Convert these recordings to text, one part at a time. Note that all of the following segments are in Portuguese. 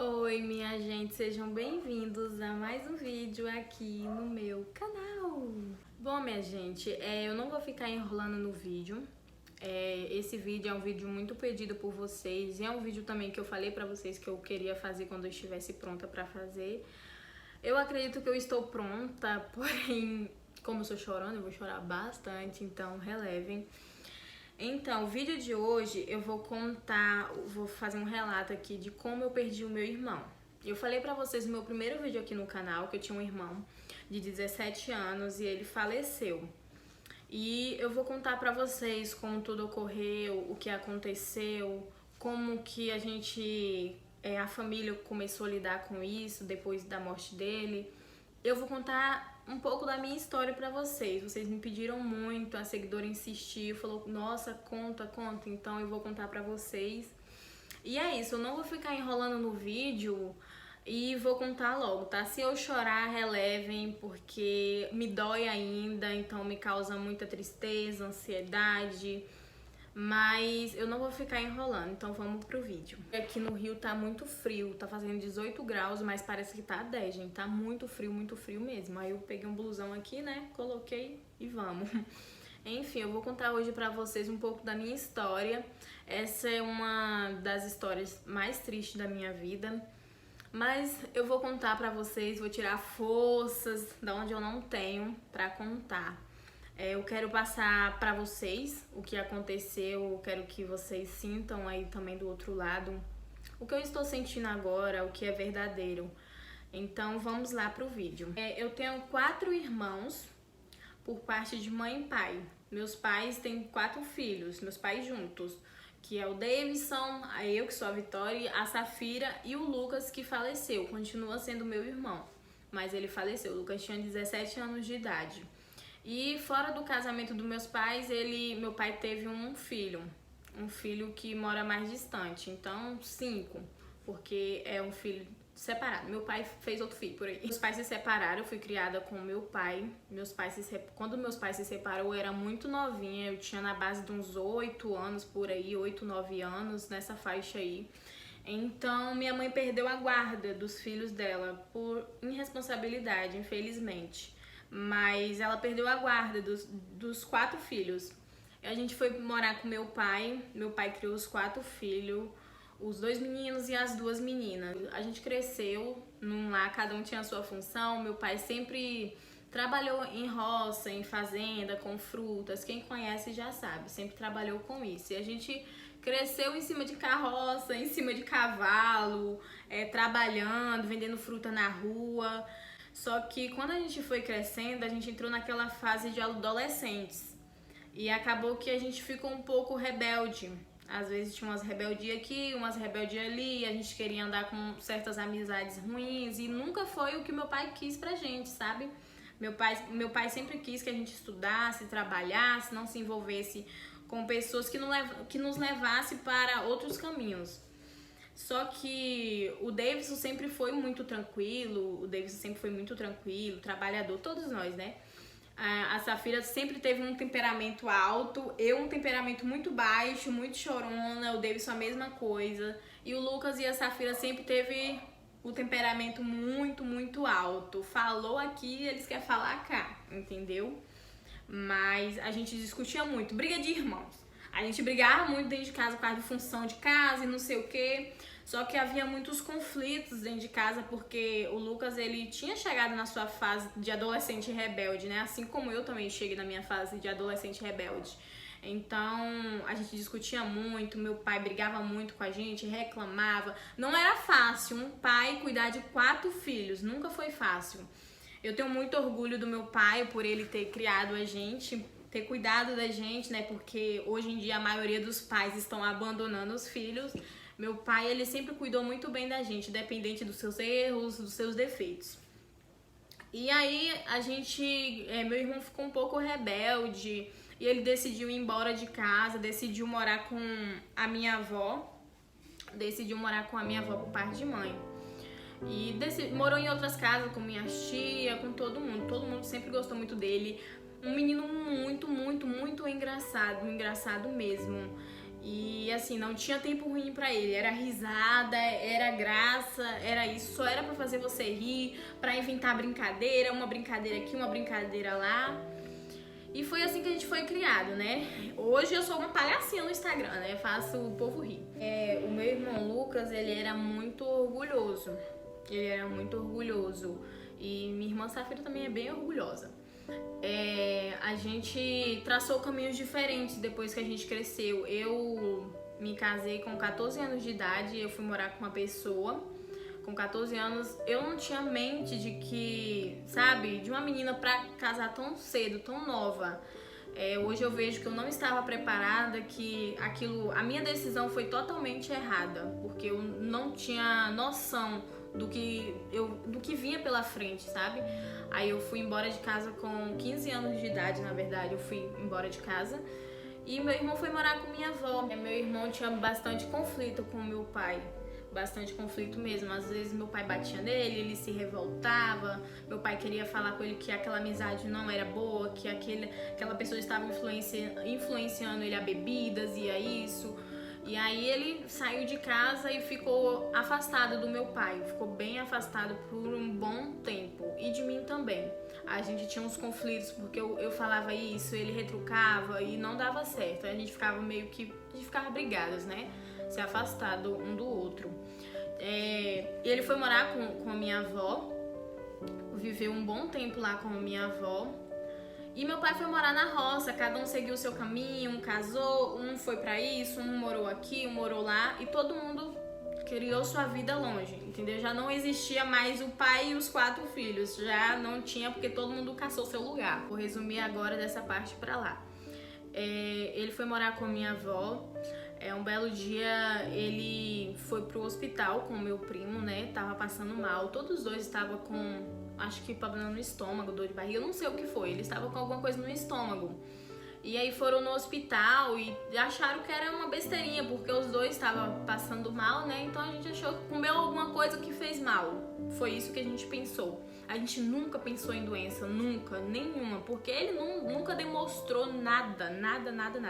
Oi, minha gente, sejam bem-vindos a mais um vídeo aqui no meu canal. Bom, minha gente, eu não vou ficar enrolando no vídeo. Esse vídeo é um vídeo muito pedido por vocês e é um vídeo também que eu falei pra vocês que eu queria fazer quando eu estivesse pronta pra fazer. Eu acredito que eu estou pronta, porém, como eu estou chorando, eu vou chorar bastante, então relevem. Então, o vídeo de hoje eu vou fazer um relato aqui de como eu perdi o meu irmão. Eu falei pra vocês no meu primeiro vídeo aqui no canal que eu tinha um irmão de 17 anos e ele faleceu. E eu vou contar pra vocês como tudo ocorreu, o que aconteceu, como que a família começou a lidar com isso depois da morte dele. Eu vou contar um pouco da minha história pra vocês. Vocês me pediram muito, a seguidora insistiu, falou, nossa, conta, então eu vou contar pra vocês. E é isso, eu não vou ficar enrolando no vídeo e vou contar logo, tá? Se eu chorar, relevem, porque me dói ainda, então me causa muita tristeza, ansiedade, mas eu não vou ficar enrolando, então vamos pro vídeo. Aqui no Rio tá muito frio, tá fazendo 18 graus, mas parece que tá 10, gente, tá muito frio mesmo. Aí eu peguei um blusão aqui, né, coloquei e vamos. Enfim, eu vou contar hoje pra vocês um pouco da minha história. Essa é uma das histórias mais tristes da minha vida, mas eu vou contar pra vocês, vou tirar forças da onde eu não tenho pra contar. Eu quero passar pra vocês o que aconteceu, eu quero que vocês sintam aí também do outro lado o que eu estou sentindo agora, o que é verdadeiro. Então vamos lá pro vídeo. Eu tenho 4 irmãos por parte de mãe e pai. Meus pais têm 4 filhos, meus pais juntos, que é o Davidson, eu que sou a Vitória, a Safira e o Lucas que faleceu, continua sendo meu irmão, mas ele faleceu. O Lucas tinha 17 anos de idade. E fora do casamento dos meus pais, meu pai teve um filho que mora mais distante, então 5, porque é um filho separado. Meu pai fez outro filho por aí. Meus pais se separaram, eu fui criada com meu pai. Quando meus pais se separaram, eu era muito novinha, eu tinha na base de uns 8 anos por aí, 8, 9 anos, nessa faixa aí. Então, minha mãe perdeu a guarda dos filhos dela por irresponsabilidade, infelizmente. Mas ela perdeu a guarda dos 4 filhos. A gente foi morar com meu pai criou os 4 filhos, os 2 meninos e as 2 meninas. A gente cresceu num lar, cada um tinha a sua função. Meu pai sempre trabalhou em roça, em fazenda, com frutas. Quem conhece já sabe, sempre trabalhou com isso. E a gente cresceu em cima de carroça, em cima de cavalo, trabalhando, vendendo fruta na rua. Só que quando a gente foi crescendo, a gente entrou naquela fase de adolescentes. E acabou que a gente ficou um pouco rebelde. Às vezes tinha umas rebeldias aqui, umas rebeldias ali, a gente queria andar com certas amizades ruins e nunca foi o que meu pai quis pra gente, sabe? Meu pai sempre quis que a gente estudasse, trabalhasse, não se envolvesse com pessoas que nos levassem para outros caminhos. Só que o Davidson sempre foi muito tranquilo, trabalhador, todos nós, né? A Safira sempre teve um temperamento alto, eu um temperamento muito baixo, muito chorona, o Davidson a mesma coisa. E o Lucas e a Safira sempre teve o temperamento muito alto. Falou aqui, eles querem falar cá, entendeu? Mas a gente discutia muito, briga de irmãos. A gente brigava muito dentro de casa por causa de função de casa e não sei o quê. Só que havia muitos conflitos dentro de casa porque o Lucas, ele tinha chegado na sua fase de adolescente rebelde, né? Assim como eu também cheguei na minha fase de adolescente rebelde. Então, a gente discutia muito, meu pai brigava muito com a gente, reclamava. Não era fácil um pai cuidar de 4 filhos, nunca foi fácil. Eu tenho muito orgulho do meu pai por ele ter criado a gente, ter cuidado da gente, né? Porque hoje em dia a maioria dos pais estão abandonando os filhos. Meu pai, ele sempre cuidou muito bem da gente, independente dos seus erros, dos seus defeitos. E aí, meu irmão ficou um pouco rebelde e ele decidiu ir embora de casa, decidiu morar com a minha avó. Por parte de mãe. E morou em outras casas com minha tia, com todo mundo. Todo mundo sempre gostou muito dele. Um menino muito engraçado mesmo. E assim, não tinha tempo ruim pra ele, era risada, era graça, era isso, só era pra fazer você rir, pra inventar brincadeira, uma brincadeira aqui, uma brincadeira lá. E foi assim que a gente foi criado, né? Hoje eu sou uma palhacinha no Instagram, né? Faço o povo rir. O meu irmão Lucas, ele era muito orgulhoso. Ele era muito orgulhoso. E minha irmã Safira também é bem orgulhosa. A gente traçou caminhos diferentes depois que a gente cresceu. Eu me casei com 14 anos de idade, eu fui morar com uma pessoa. Com 14 anos, eu não tinha mente de que, sabe, de uma menina pra casar tão cedo, tão nova. Hoje eu vejo que eu não estava preparada, que a minha decisão foi totalmente errada, porque eu não tinha noção do que vinha pela frente, sabe? Aí eu fui embora de casa com 15 anos de idade, na verdade, eu fui embora de casa. E meu irmão foi morar com minha avó. Meu irmão tinha bastante conflito com meu pai. Bastante conflito mesmo. Às vezes meu pai batia nele, ele se revoltava. Meu pai queria falar com ele que aquela amizade não era boa, que aquela pessoa estava influenciando ele a bebidas e a isso. E aí ele saiu de casa e ficou afastado do meu pai. Ficou bem afastado por um bom tempo. E de mim também. A gente tinha uns conflitos porque eu falava isso, ele retrucava e não dava certo. A gente ficava brigados, né? Se afastado um do outro. E ele foi morar com a minha avó. Viveu um bom tempo lá com a minha avó. E meu pai foi morar na roça, cada um seguiu o seu caminho, um casou, um foi pra isso, um morou aqui, um morou lá, e todo mundo criou sua vida longe, entendeu? Já não existia mais o pai e os 4 filhos, já não tinha, porque todo mundo caçou seu lugar. Vou resumir agora dessa parte pra lá. Ele foi morar com a minha avó. Um belo dia ele foi pro hospital com o meu primo, né? Tava passando mal, todos os dois estavam com, acho que problema no estômago, dor de barriga, eu não sei o que foi, eles estavam com alguma coisa no estômago. E aí foram no hospital e acharam que era uma besteirinha, porque os dois estavam passando mal, né? Então a gente achou que comeu alguma coisa que fez mal. Foi isso que a gente pensou. A gente nunca pensou em doença, nunca, nenhuma, porque ele nunca demonstrou nada.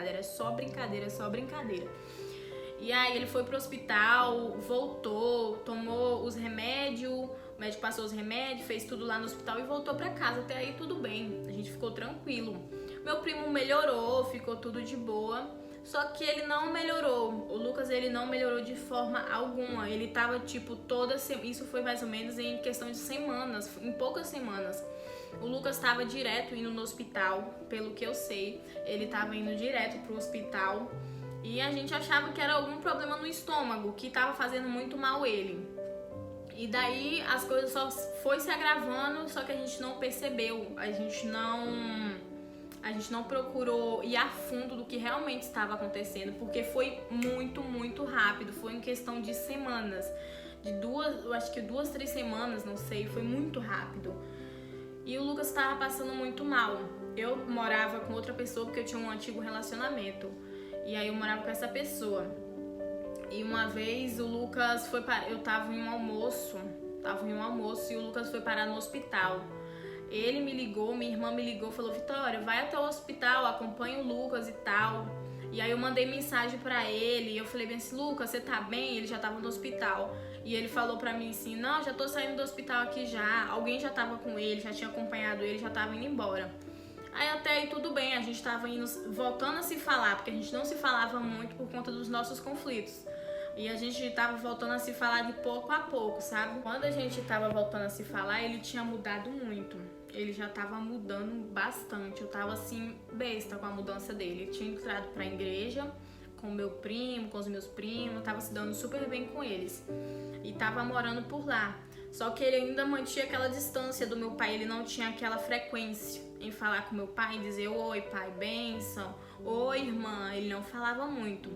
Era só brincadeira, só brincadeira. E aí ele foi pro hospital, voltou, tomou os remédios, o médico passou os remédios, fez tudo lá no hospital e voltou pra casa. Até aí tudo bem, a gente ficou tranquilo. Meu primo melhorou, ficou tudo de boa, só que ele não melhorou. O Lucas, ele não melhorou de forma alguma. Ele tava tipo isso foi mais ou menos em questão de semanas, em poucas semanas. O Lucas tava direto indo no hospital, pelo que eu sei, ele tava indo direto pro hospital. E a gente achava que era algum problema no estômago, que tava fazendo muito mal ele. E daí as coisas só foi se agravando, só que a gente não percebeu, a gente não procurou ir a fundo do que realmente estava acontecendo, porque foi muito rápido, foi em questão de semanas, eu acho que 2, 3 semanas, não sei, foi muito rápido. E o Lucas estava passando muito mal. Eu morava com outra pessoa porque eu tinha um antigo relacionamento. E aí eu morava com essa pessoa. E uma vez o Lucas eu tava em um almoço e o Lucas foi parar no hospital. Ele me ligou, minha irmã me ligou, falou: Vitória, vai até o hospital, acompanha o Lucas e tal. E aí eu mandei mensagem pra ele, e eu falei bem assim: Lucas, você tá bem? Ele já tava no hospital. E ele falou pra mim assim: não, já tô saindo do hospital aqui já, alguém já tava com ele, já tinha acompanhado ele, já tava indo embora. Aí até aí tudo bem, a gente tava voltando a se falar, porque a gente não se falava muito por conta dos nossos conflitos. E a gente tava voltando a se falar de pouco a pouco, sabe? Quando a gente tava voltando a se falar, ele tinha mudado muito. Ele já tava mudando bastante. Eu tava assim, besta com a mudança dele. Ele tinha entrado pra igreja com o meu primo, com os meus primos, tava se dando super bem com eles. E tava morando por lá. Só que ele ainda mantinha aquela distância do meu pai, ele não tinha aquela frequência em falar com meu pai, em dizer: oi pai, bênção, oi irmã. Ele não falava muito,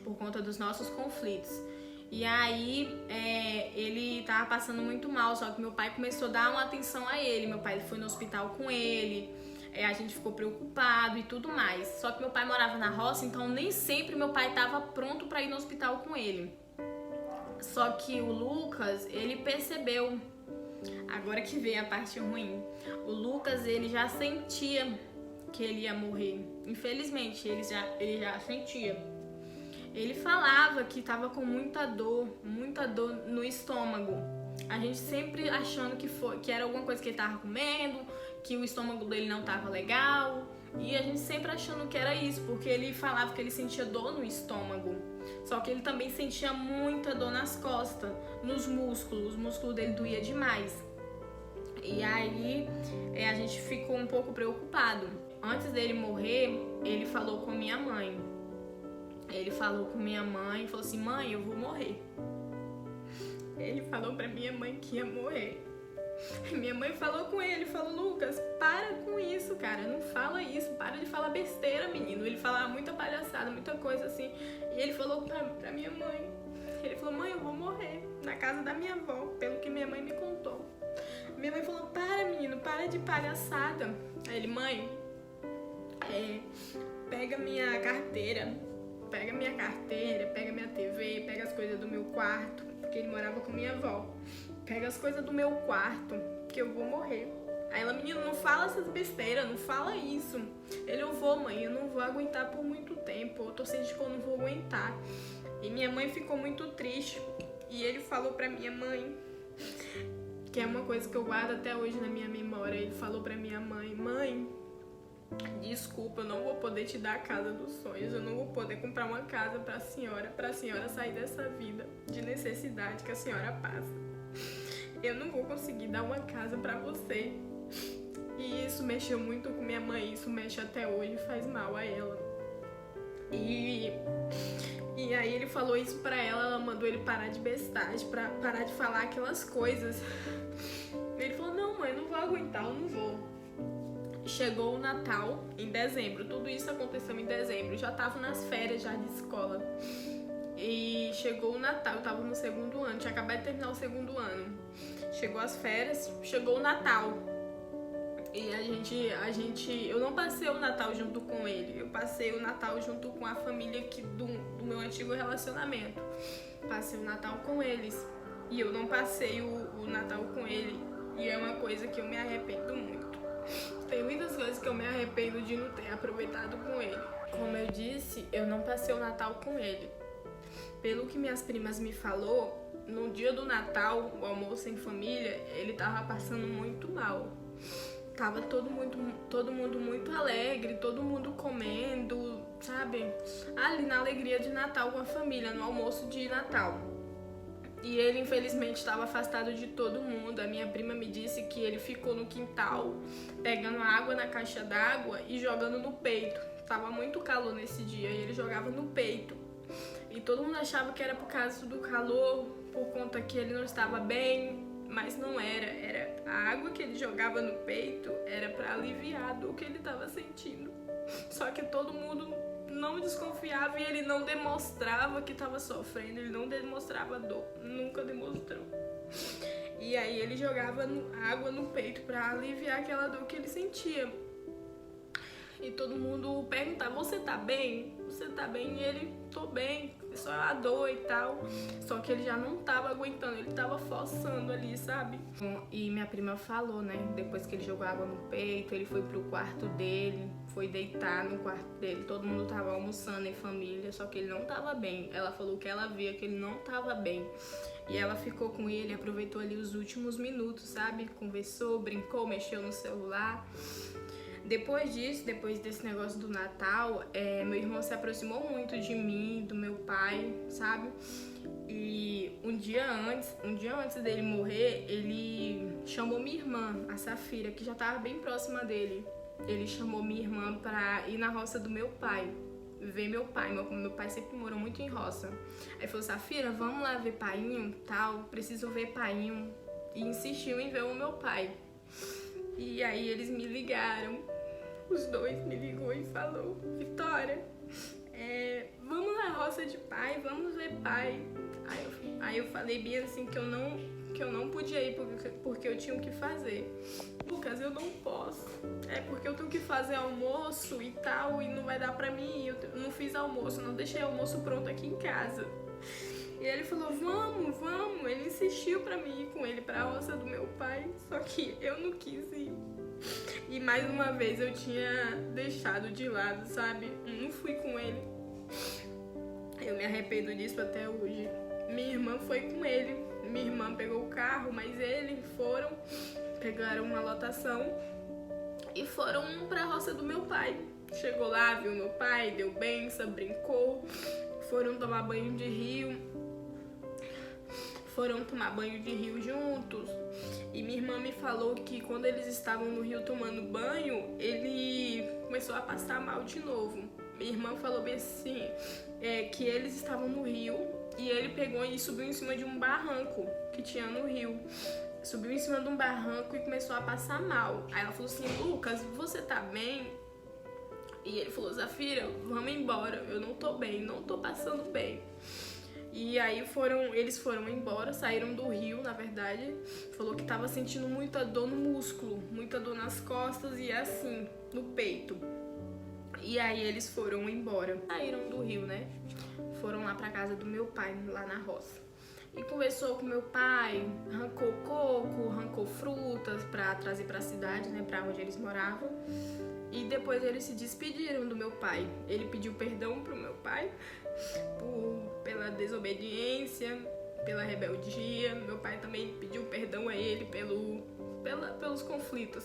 por conta dos nossos conflitos. E aí ele tava passando muito mal, só que meu pai começou a dar uma atenção a ele. Meu pai foi no hospital com ele, a gente ficou preocupado e tudo mais. Só que meu pai morava na roça, então nem sempre meu pai tava pronto para ir no hospital com ele. Só que o Lucas, ele percebeu, agora que vem a parte ruim, o Lucas, ele já sentia que ele ia morrer. Infelizmente, ele já sentia. Ele falava que tava com muita dor no estômago. A gente sempre achando que era alguma coisa que ele tava comendo, que o estômago dele não tava legal. E a gente sempre achando que era isso, porque ele falava que ele sentia dor no estômago. Só que ele também sentia muita dor nas costas, nos músculos. Os músculos dele doía demais. E aí a gente ficou um pouco preocupado. Antes dele morrer, ele falou com minha mãe. Ele falou com minha mãe e falou assim: mãe, eu vou morrer. Ele falou pra minha mãe que ia morrer. Minha mãe falou com ele, falou: Lucas, para com isso, cara, não fala isso, para de falar besteira, menino. Ele falava muita palhaçada, muita coisa assim. E ele falou pra minha mãe, ele falou: mãe, eu vou morrer na casa da minha avó, pelo que minha mãe me contou. Minha mãe falou: para, menino, para de palhaçada. Aí ele: mãe, pega minha carteira, pega minha TV, pega as coisas do meu quarto, porque ele morava com minha avó. Pega as coisas do meu quarto, que eu vou morrer. Aí ela: menino, não fala essas besteiras, não fala isso. Ele: eu vou, mãe, eu não vou aguentar por muito tempo, eu tô sentindo que eu não vou aguentar. E minha mãe ficou muito triste. E ele falou pra minha mãe, que é uma coisa que eu guardo até hoje na minha memória. Ele falou pra minha mãe: mãe, desculpa, eu não vou poder te dar a casa dos sonhos, eu não vou poder comprar uma casa pra senhora sair dessa vida de necessidade que a senhora passa. Eu não vou conseguir dar uma casa pra você. E isso mexeu muito com minha mãe, isso mexe até hoje, faz mal a ela. E aí ele falou isso pra ela mandou ele parar de bestagem, pra parar de falar aquelas coisas. Ele falou: não, mãe, não vou aguentar, eu não vou. Chegou o Natal em dezembro, tudo isso aconteceu em dezembro, já tava nas férias já de escola. E chegou o Natal, eu tava no segundo ano, tinha acabado de terminar o segundo ano. Chegou as férias, chegou o Natal. E eu não passei o Natal junto com ele, eu passei o Natal junto com a família do meu antigo relacionamento. Passei o Natal com eles e eu não passei o Natal com ele. E é uma coisa que eu me arrependo muito. Tem muitas coisas que eu me arrependo de não ter aproveitado com ele. Como eu disse, eu não passei o Natal com ele. Pelo que minhas primas me falou, no dia do Natal, o almoço em família, ele tava passando muito mal. Tava todo mundo muito alegre, todo mundo comendo, sabe? Ali na alegria de Natal com a família, no almoço de Natal. E ele, infelizmente, estava afastado de todo mundo. A minha prima me disse que ele ficou no quintal, pegando água na caixa d'água e jogando no peito. Tava muito calor nesse dia e ele jogava no peito. E todo mundo achava que era por causa do calor, por conta que ele não estava bem, mas não era. Era a água que ele jogava no peito, era para aliviar do que ele estava sentindo. Só que todo mundo não desconfiava e ele não demonstrava que estava sofrendo, ele não demonstrava dor, nunca demonstrou. E aí ele jogava água no peito para aliviar aquela dor que ele sentia. E todo mundo perguntava: você tá bem? Você tá bem? E ele: tô bem, só a dor e tal. Só que ele já não tava aguentando, ele tava forçando ali, sabe? E minha prima falou, né? Depois que ele jogou água no peito, ele foi pro quarto dele, foi deitar no quarto dele. Todo mundo tava almoçando em família, só que ele não tava bem. Ela falou que ela via que ele não tava bem. E ela ficou com ele, aproveitou ali os últimos minutos, sabe? Conversou, brincou, mexeu no celular. Depois disso, depois desse negócio do Natal, meu irmão se aproximou muito de mim, do meu pai, sabe? E um dia antes dele morrer, ele chamou minha irmã, a Safira, que já estava bem próxima dele. Ele chamou minha irmã para ir na roça do meu pai, ver meu pai. Meu pai sempre morou muito em roça. Aí falou: Safira, vamos lá ver painho, tal, preciso ver painho. E insistiu em ver o meu pai. E aí eles me ligaram, os dois me ligou e falou: Vitória, vamos na roça de pai, vamos ver pai. Aí eu falei bem assim que eu não podia ir porque eu tinha o que fazer. Lucas, eu não posso, porque eu tenho que fazer almoço e tal, e não vai dar pra mim, eu não fiz almoço, não deixei almoço pronto aqui em casa. E ele falou: vamos, ele insistiu pra mim ir com ele pra roça do meu pai, só que eu não quis ir. E mais uma vez eu tinha deixado de lado, sabe? Não fui com ele. Eu me arrependo disso até hoje. Minha irmã foi com ele. Minha irmã pegou o carro, mas eles pegaram uma lotação e foram pra roça do meu pai. Chegou lá, viu meu pai, deu benção, brincou, foram tomar banho de rio. Foram tomar banho de rio juntos. E minha irmã me falou que quando eles estavam no rio tomando banho, ele começou a passar mal de novo. Minha irmã falou bem assim, que eles estavam no rio e ele pegou e subiu em cima de um barranco que tinha no rio. Subiu em cima de um barranco e começou a passar mal. Aí ela falou assim, Lucas, você tá bem? E ele falou, Zafira, vamos embora, eu não tô bem, não tô passando bem. E aí eles foram embora, saíram do rio, na verdade. Falou que tava sentindo muita dor no músculo, muita dor nas costas e assim, no peito. E aí eles foram embora, saíram do rio, né? Foram lá pra casa do meu pai, lá na roça. E conversou com meu pai, arrancou coco, arrancou frutas pra trazer pra cidade, né? Pra onde eles moravam. E depois eles se despediram do meu pai. Ele pediu perdão pro meu pai pela desobediência, pela rebeldia. Meu pai também pediu perdão a ele pelos conflitos.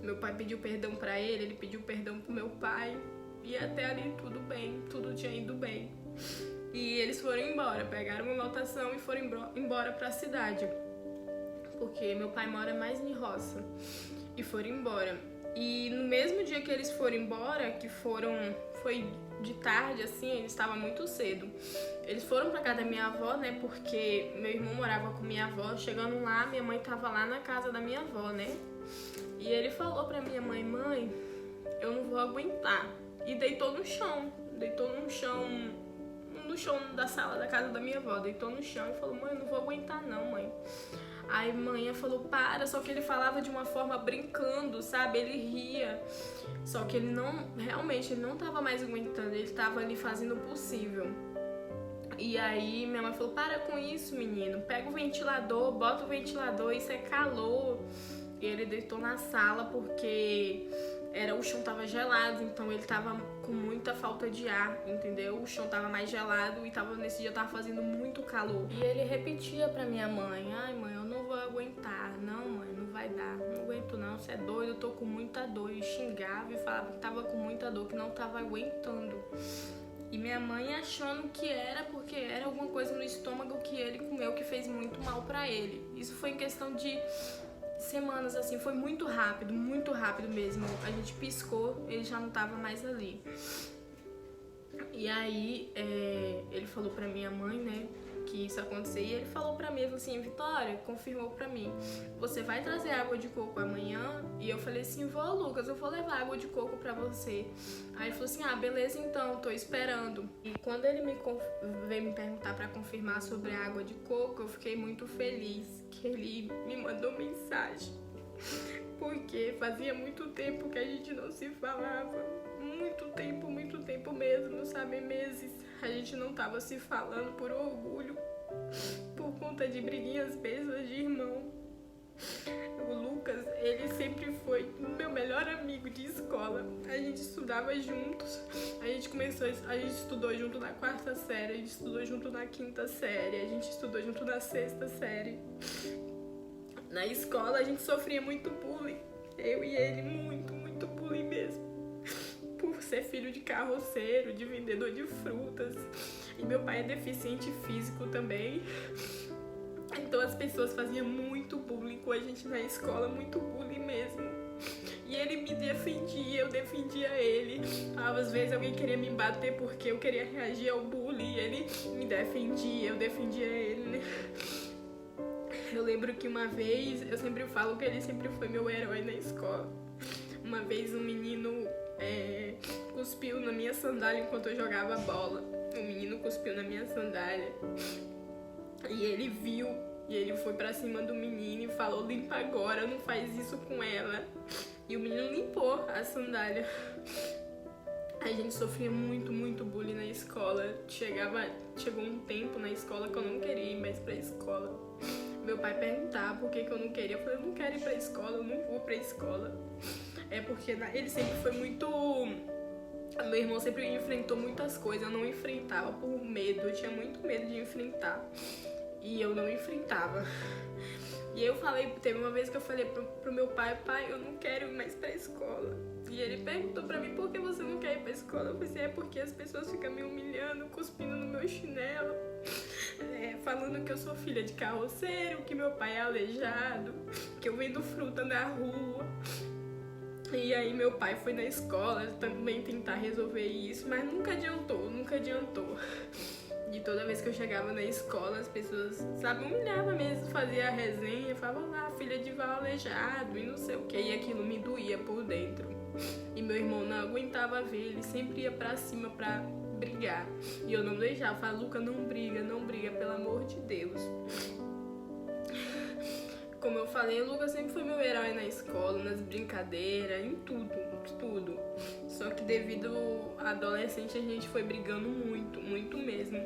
Meu pai pediu perdão pra ele pediu perdão pro meu pai. E até ali tudo bem, tudo tinha ido bem. E eles foram embora, pegaram uma lotação e foram embora pra cidade. Porque meu pai mora mais em roça. E foram embora. E no mesmo dia que eles foram embora, foi de tarde, assim, eles estavam muito cedo. Eles foram pra casa da minha avó, né, porque meu irmão morava com minha avó. Chegando lá, minha mãe tava lá na casa da minha avó, né. E ele falou pra minha mãe, mãe, eu não vou aguentar. E deitou no chão da sala da casa da minha avó. Deitou no chão e falou, mãe, eu não vou aguentar não, mãe. Aí mãe falou, para, só que ele falava de uma forma brincando, sabe? Ele ria. Só que ele não tava mais aguentando, ele tava ali fazendo o possível. E aí minha mãe falou, para com isso, menino. Pega o ventilador, bota o ventilador, isso é calor. E ele deitou na sala porque o chão tava gelado, então ele tava com muita falta de ar, entendeu? O chão tava mais gelado e nesse dia tava fazendo muito calor. E ele repetia pra minha mãe, ai mãe, eu não vou aguentar, não mãe, não vai dar, não aguento não, você é doido, eu tô com muita dor. E xingava e falava que tava com muita dor, que não tava aguentando. E minha mãe achando que era porque era alguma coisa no estômago que ele comeu que fez muito mal pra ele. Isso foi em questão de semanas, assim, foi muito rápido mesmo. A gente piscou, ele já não tava mais ali. E aí, ele falou pra minha mãe, né, que isso acontecia. E ele falou pra mim, assim, Vitória, confirmou pra mim, você vai trazer água de coco amanhã? E eu falei assim, vou, Lucas, eu vou levar água de coco pra você. Aí ele falou assim, beleza então, tô esperando. E quando ele veio me perguntar pra confirmar sobre a água de coco, eu fiquei muito feliz que ele me mandou mensagem. Porque fazia muito tempo que a gente não se falava. Muito tempo mesmo, sabe? Meses. A gente não tava se falando por orgulho, por conta de briguinhas bestas de irmão. O Lucas, ele sempre foi meu melhor amigo de escola. A gente estudava juntos. A gente estudou junto na 4ª série, a gente estudou junto na 5ª série, a gente estudou junto na 6ª série. Na escola a gente sofria muito bullying. Eu e ele, muito bullying mesmo. Por ser filho de carroceiro, de vendedor de frutas. E meu pai é deficiente físico também. Então as pessoas faziam muito bullying com a gente na escola, muito bullying mesmo. E ele me defendia, eu defendia ele. Às vezes alguém queria me bater porque eu queria reagir ao bullying. Ele me defendia, eu defendia ele, né? Eu lembro que uma vez, eu sempre falo que ele sempre foi meu herói na escola. Uma vez um menino cuspiu na minha sandália enquanto eu jogava bola. O menino cuspiu na minha sandália. E ele viu, e ele foi pra cima do menino e falou, limpa agora, não faz isso com ela. E o menino limpou a sandália. A gente sofria muito bullying na escola. Chegou um tempo na escola que eu não queria ir mais pra escola. Meu pai perguntava por que eu não queria. Eu falei, eu não quero ir pra escola, eu não vou pra escola. É porque ele sempre foi muito Meu irmão sempre enfrentou muitas coisas, eu não enfrentava por medo, eu tinha muito medo de enfrentar. E eu não enfrentava. E eu falei, teve uma vez que eu falei pro meu pai, eu não quero ir mais pra escola. E ele perguntou pra mim, por que você não quer ir pra escola? Eu falei, é porque as pessoas ficam me humilhando, cuspindo no meu chinelo, falando que eu sou filha de carroceiro, que meu pai é aleijado, que eu vendo fruta na rua. E aí meu pai foi na escola também tentar resolver isso, mas nunca adiantou. E toda vez que eu chegava na escola, as pessoas, sabe, humilhavam mesmo, fazia a resenha, falavam lá, filha de Val aleijado e não sei o que, e aquilo me doía por dentro. E meu irmão não aguentava ver, ele sempre ia pra cima pra brigar. E eu não deixava, falava, Luca, não briga, pelo amor de Deus. Como eu falei, o Lucas sempre foi meu herói na escola, nas brincadeiras, em tudo. Só que devido à adolescente a gente foi brigando muito mesmo.